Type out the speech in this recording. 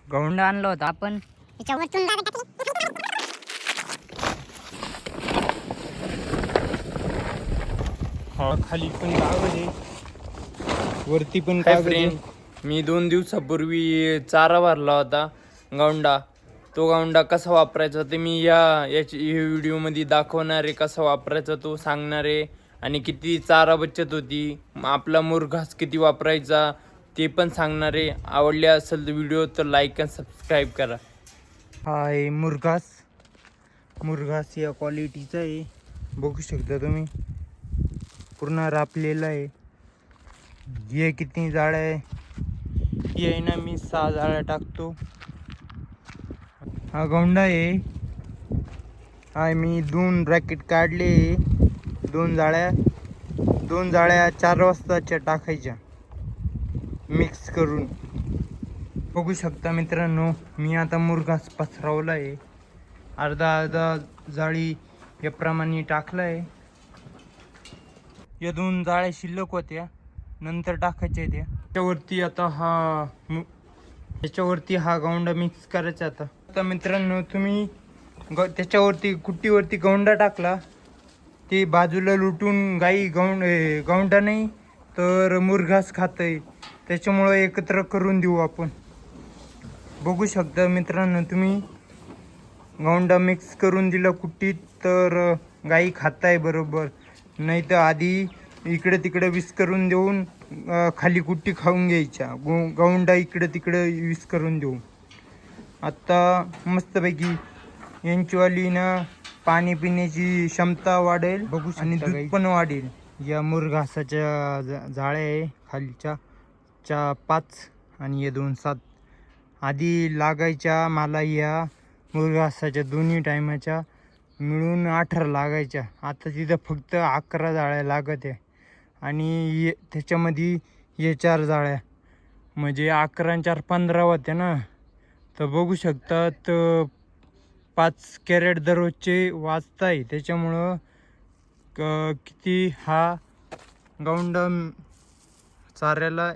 गौंड आणला होता आपण. हा खाली पण कागद आहे, वरती पण हाय कागद आहे. फ्रेंड, मी 2 दिवसापूर्वी चारा भरला होता गौंडा. तो गौंडा कसा वापरायचा ते मी याची व्हिडिओमध्ये दाखवणार आहे. कसा वापरायचा तो सांगणार आहे आणि किती चारा बचत होती, आपला मुरघास किती वापरायचा ते पण सांगणार आहे. आवडले असेल तर व्हिडिओ तर लाईक आणि सबस्क्राईब करा. हा आहे मुरघास. मुरघास या क्वालिटीचा आहे, बघू शकता तुम्ही, पूर्ण रापलेला आहे. हे किती जाळ्या आहे, ही आहे ना, मी 6 जाळ्या टाकतो. हा गौंडा आहे. हा मी 2 रॅकेट काढले, 2 जाळ्या 4 वाजताच्या टाकायच्या मिक्स करून. बघू शकता मित्रांनो, मी आता मुरघास पसरवला आहे. अर्धा जाळी याप्रमाणे टाकला आहे. या 2 जाळ्या शिल्लक होत्या, नंतर टाकायच्या त्या. त्याच्यावरती हा गौंडा मिक्स करायचा. आता मित्रांनो, तुम्ही त्याच्यावरती कुट्टीवरती गौंडा टाकला, ते बाजूला लुटून गाई गौंडा नाही तर मुरघास खातंय. त्याच्यामुळं एकत्र करून देऊ आपण. बघू शकता मित्रांनो तुम्ही, गौंडा मिक्स करून दिला कुट्टीत तर गाई खाताय बरोबर. नाही तर आधी इकडे तिकडे विस करून देऊन खाली कुट्टी खाऊन घ्यायच्या. गौंडा इकडे तिकडे विस करून देऊन. आत्ता मस्तपैकी यांचीवाली ना पाणी पिण्याची क्षमता वाढेल, बघू आणि दूध पण वाढेल. या मुरघासाच्या जाळ्या आहे, खालच्या 5 आणि या 2 7. आधी लागायच्या मला या मुरघासाच्या दोन्ही टायमाच्या मिळून 18 लागायच्या. आता तिथं फक्त 11 जाळ्या लागत आहे आणि त्याच्यामध्ये हे 4 जाळ्या, म्हणजे 11 आणि 4 15 होत्या ना. तर बघू शकतात 5 कॅरेट दररोजचे वाचताय. त्याच्यामुळं किती हा गौंडा चाऱ्याला